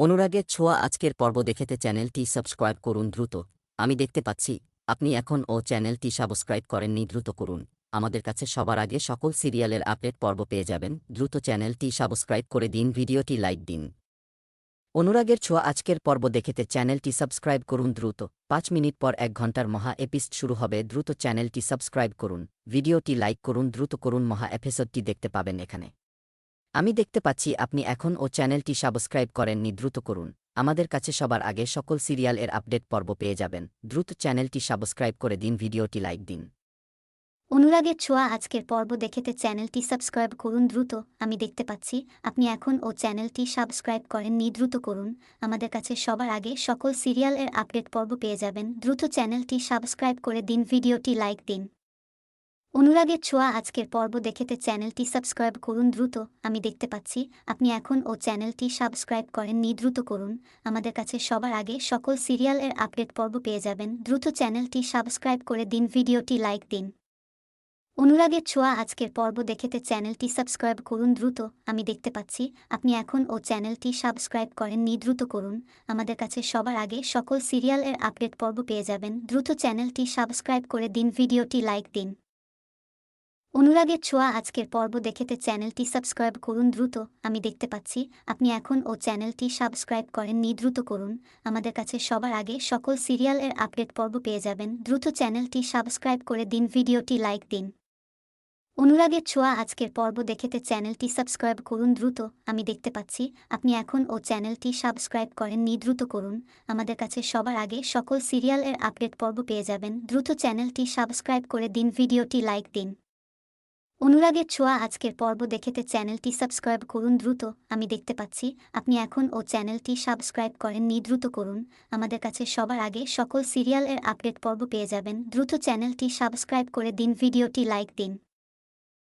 অনুরাগের ছোঁয়া আজকের পর্ব দেখতে চ্যানেলটি সাবস্ক্রাইব করুন দ্রুত। আমি দেখতে পাচ্ছি আপনি এখন চ্যানেলটি সাবস্ক্রাইব করেননি, দ্রুত করুন। আমাদের কাছে সবার আগে সকল সিরিয়ালের আপডেট পর্ব পেয়ে যাবেন, দ্রুত চ্যানেলটি সাবস্ক্রাইব করে দিন, ভিডিওটি লাইক দিন। অনুরাগের ছোঁয়া আজকের পর্ব দেখতে চ্যানেলটি সাবস্ক্রাইব করুন দ্রুত। 5 মিনিট পর 1 ঘন্টার মহা এপিসোড শুরু হবে, দ্রুত চ্যানেলটি সাবস্ক্রাইব করুন, ভিডিওটি লাইক করুন, দ্রুত করুন। মহা এপিসোডটি দেখতে পাবেন এখানে। আমি দেখতে পাচ্ছি আপনি এখন চ্যানেলটি সাবস্ক্রাইব করেননি, দ্রুত করুন। আমাদের কাছে সবার আগে সকল সিরিয়াল এর আপডেট পর্ব পেয়ে যাবেন, দ্রুত চ্যানেলটি সাবস্ক্রাইব করে দিন, ভিডিওটি লাইক দিন। অনুরাগের ছোঁয়া আজকের পর্ব দেখতে চ্যানেলটি সাবস্ক্রাইব করুন দ্রুত। আমি দেখতে পাচ্ছি আপনি এখন চ্যানেলটি সাবস্ক্রাইব করেননি, দ্রুত করুন। আমাদের কাছে সবার আগে সকল সিরিয়াল এর আপডেট পর্ব পেয়ে যাবেন, দ্রুত চ্যানেলটি সাবস্ক্রাইব করে দিন, ভিডিওটি লাইক দিন। অনুরাগের ছোঁয়া আজকের পর্ব দেখতে চ্যানেলটি সাবস্ক্রাইব করুন দ্রুত। আমি দেখতে পাচ্ছি আপনি এখন চ্যানেলটি সাবস্ক্রাইব করেননি, দ্রুত করুন। আমাদের কাছে সবার আগে সকল সিরিয়াল এর আপডেট পর্ব পেয়ে যাবেন, দ্রুত চ্যানেলটি সাবস্ক্রাইব করে দিন, ভিডিওটি লাইক দিন। অনুরাগের ছোঁয়া আজকের পর্ব দেখতে চ্যানেলটি সাবস্ক্রাইব করুন দ্রুত। আমি দেখতে পাচ্ছি আপনি এখন চ্যানেলটি সাবস্ক্রাইব করেননি, দ্রুত করুন। আমাদের কাছে সবার আগে সকল সিরিয়াল এর আপডেট পর্ব পেয়ে যাবেন, দ্রুত চ্যানেলটি সাবস্ক্রাইব করে দিন, ভিডিওটি লাইক দিন। অনুরাগের ছোঁয়া আজকের পর্ব দেখতে চ্যানেলটি সাবস্ক্রাইব করুন দ্রুত। আমি দেখতে পাচ্ছি আপনি এখন চ্যানেলটি সাবস্ক্রাইব করেননি, দ্রুত করুন। আমাদের কাছে সবার আগে সকল সিরিয়াল এর আপডেট পর্ব পেয়ে যাবেন, দ্রুত চ্যানেলটি সাবস্ক্রাইব করে দিন, ভিডিওটি লাইক দিন। অনুরাগের ছোঁয়া আজকের পর্ব দেখতে চ্যানেলটি সাবস্ক্রাইব করুন দ্রুত। আমি দেখতে পাচ্ছি আপনি এখন চ্যানেলটি সাবস্ক্রাইব করেননি, দ্রুত করুন। আমাদের কাছে সবার আগে সকল সিরিয়াল এর আপডেট পর্ব পেয়ে যাবেন, দ্রুত চ্যানেলটি সাবস্ক্রাইব করে দিন, ভিডিওটি লাইক দিন। অনুরাগের ছোঁয়া আজকের পর্ব দেখতে চ্যানেলটি সাবস্ক্রাইব করুন দ্রুত। আমি দেখতে পাচ্ছি আপনি এখন চ্যানেলটি সাবস্ক্রাইব করেননি, দ্রুত করুন। আমাদের কাছে সবার আগে সকল সিরিয়াল এর আপডেট পর্ব পেয়ে যাবেন, দ্রুত চ্যানেলটি সাবস্ক্রাইব করে দিন, ভিডিওটি লাইক দিন।